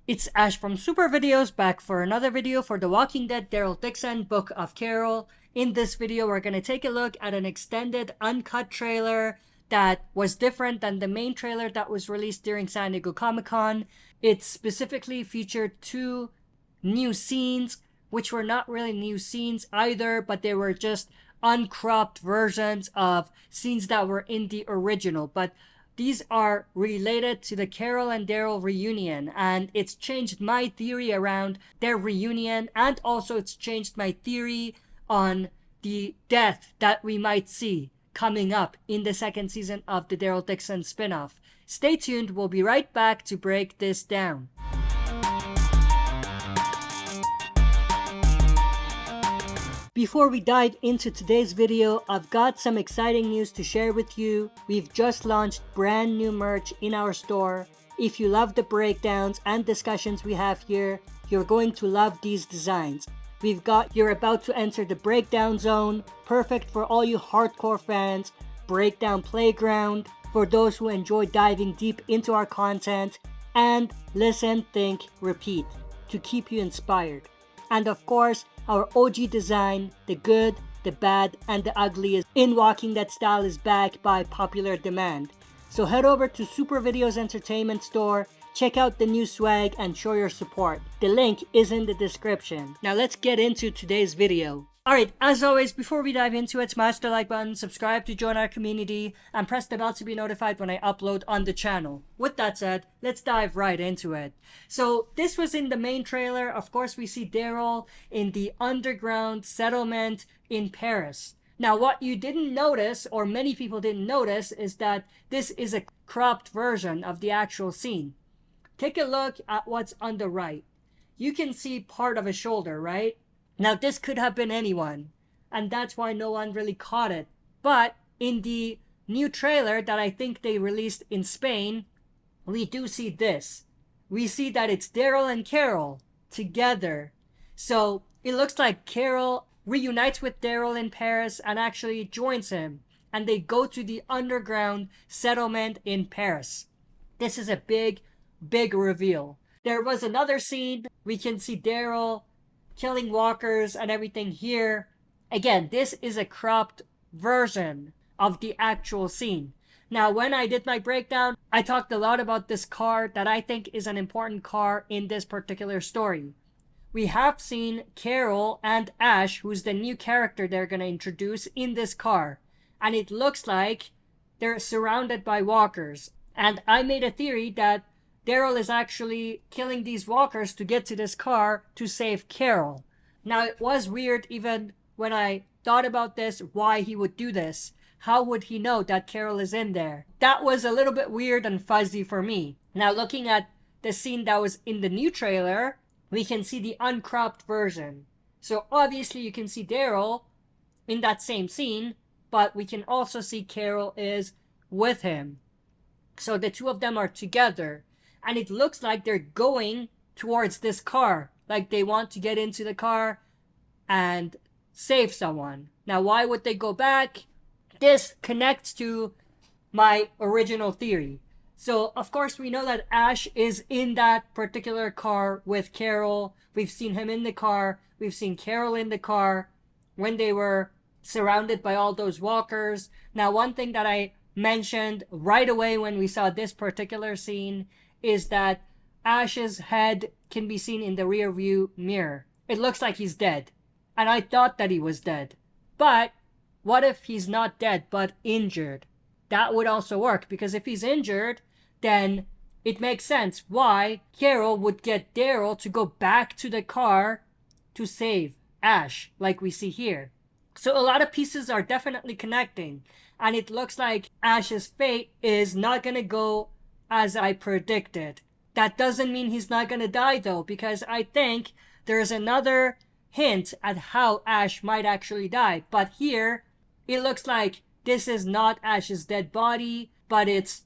It's Ash from SuperVideos back for another video for The Walking Dead Daryl Dixon Book of Carol. In this video, we're going to take a look at an extended uncut trailer that was different than the main trailer that was released during San Diego Comic-Con. It specifically featured two new scenes, which were not really new scenes either, but they were just uncropped versions of scenes that were in the original. But these are related to the Carol and Daryl reunion, and it's changed my theory around their reunion, and also it's changed my theory on the death that we might see coming up in the second season of the Daryl Dixon spin-off. Stay tuned, we'll be right back to break this down. Before we dive into today's video, I've got some exciting news to share with you. We've just launched brand new merch in our store. If you love the breakdowns and discussions we have here, you're going to love these designs. We've got You're About to Enter the Breakdown Zone, perfect for all you hardcore fans, Breakdown Playground, for those who enjoy diving deep into our content, and Listen, Think, Repeat, to keep you inspired. And of course, our OG design, the good, the bad, and the ugly in Walking Dead style is back by popular demand. So head over to SuperVideos Entertainment Store, check out the new swag, and show your support. The link is in the description. Now let's get into today's video. Alright, as always, before we dive into it, smash the like button, subscribe to join our community, and press the bell to be notified when I upload on the channel. With that said, let's dive right into it. So, this was in the main trailer. Of course, we see Daryl in the underground settlement in Paris. Now, what you didn't notice, or many people didn't notice, is that this is a cropped version of the actual scene. Take a look at what's on the right. You can see part of a shoulder, right? Now, this could have been anyone, and that's why no one really caught it. But in the new trailer that I think they released in Spain, we do see this. We see that it's Daryl and Carol together. So it looks like Carol reunites with Daryl in Paris and actually joins him, and they go to the underground settlement in Paris. This is a big reveal. There was another scene. We can see Daryl killing walkers and everything here. Again, this is a cropped version of the actual scene. Now, when I did my breakdown, I talked a lot about this car that I think is an important car in this particular story. We have seen Carol and Ash, who's the new character they're going to introduce, in this car. And it looks like they're surrounded by walkers. And I made a theory that Daryl is actually killing these walkers to get to this car to save Carol. Now, it was weird even when I thought about this, why he would do this. How would he know that Carol is in there? That was a little bit weird and fuzzy for me. Now, looking at the scene that was in the new trailer, we can see the uncropped version. So obviously you can see Daryl in that same scene, but we can also see Carol is with him. So the two of them are together. And it looks like they're going towards this car. Like they want to get into the car and save someone. Now, why would they go back? This connects to my original theory. So, of course, we know that Ash is in that particular car with Carol. We've seen him in the car. We've seen Carol in the car when they were surrounded by all those walkers. Now, one thing that I mentioned right away when we saw this particular scene is that Ash's head can be seen in the rear view mirror. It looks like he's dead. And I thought that he was dead. But what if he's not dead but injured? That would also work, because if he's injured, then it makes sense why Carol would get Daryl to go back to the car to save Ash, like we see here. So a lot of pieces are definitely connecting. And it looks like Ash's fate is not going to go as I predicted. That doesn't mean he's not gonna die though, because I think there's another hint at how Ash might actually die. But here, it looks like this is not Ash's dead body, but it's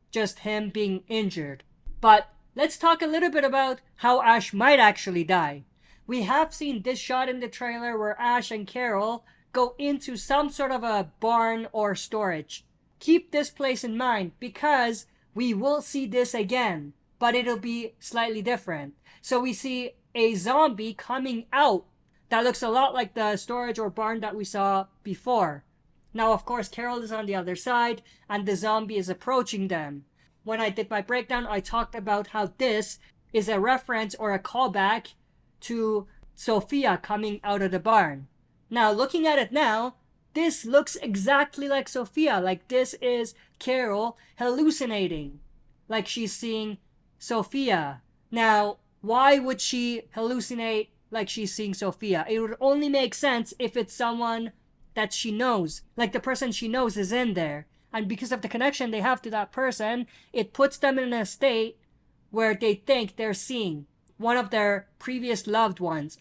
just him being injured. But let's talk a little bit about how Ash might actually die. We have seen this shot in the trailer where Ash and Carol go into some sort of a barn or storage. Keep this place in mind, because we will see this again. but it'll be slightly different. So we see a zombie coming out that looks a lot like the storage or barn that we saw before. Now, of course, Carol is on the other side, and the zombie is approaching them. When I did my breakdown, I talked about how this is a reference or a callback to Sophia coming out of the barn. Now, looking at it now, this looks exactly like Sophia. Like, this is Carol hallucinating. Like, she's seeing Sophia. Now, why would she hallucinate like she's seeing Sophia? It would only make sense if it's someone that she knows. Like, the person she knows is in there. And because of the connection they have to that person, it puts them in a state where they think they're seeing one of their previous loved ones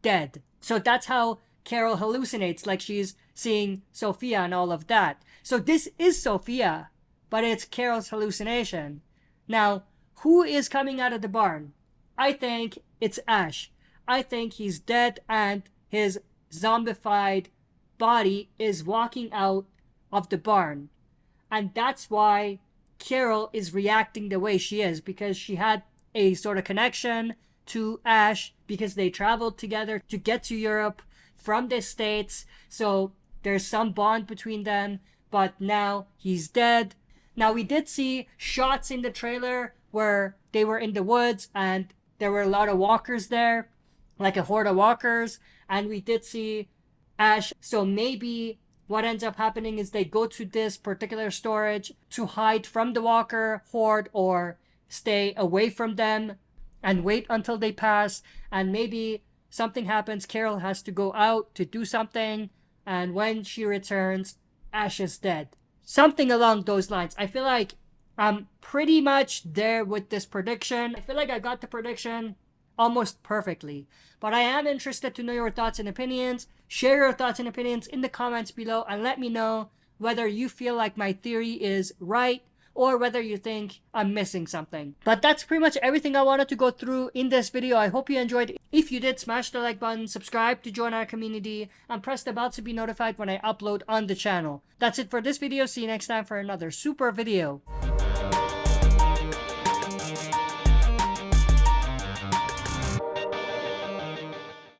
dead. So that's how Carol hallucinates, like she's seeing Sophia and all of that. So this is Sophia, but it's Carol's hallucination. Now, who is coming out of the barn? I think it's Ash. I think he's dead and his zombified body is walking out of the barn. And that's why Carol is reacting the way she is, because she had a sort of connection to Ash because they traveled together to get to Europe from the States. So there's some bond between them, but now he's dead. Now, we did see shots in the trailer where they were in the woods and there were a lot of walkers there, like a horde of walkers, and we did see Ash. So maybe what ends up happening is they go to this particular storage to hide from the walker horde or stay away from them and wait until they pass. And maybe something happens, Carol has to go out to do something, and when she returns, Ash is dead. Something along those lines. I feel like I'm pretty much there with this prediction. I feel like I got the prediction almost perfectly. But I am interested to know your thoughts and opinions. Share your thoughts and opinions in the comments below and let me know whether you feel like my theory is right or whether you think I'm missing something. But that's pretty much everything I wanted to go through in this video. I hope you enjoyed. If you did, smash the like button, subscribe to join our community, and press the bell to be notified when I upload on the channel. That's it for this video. See you next time for another super video.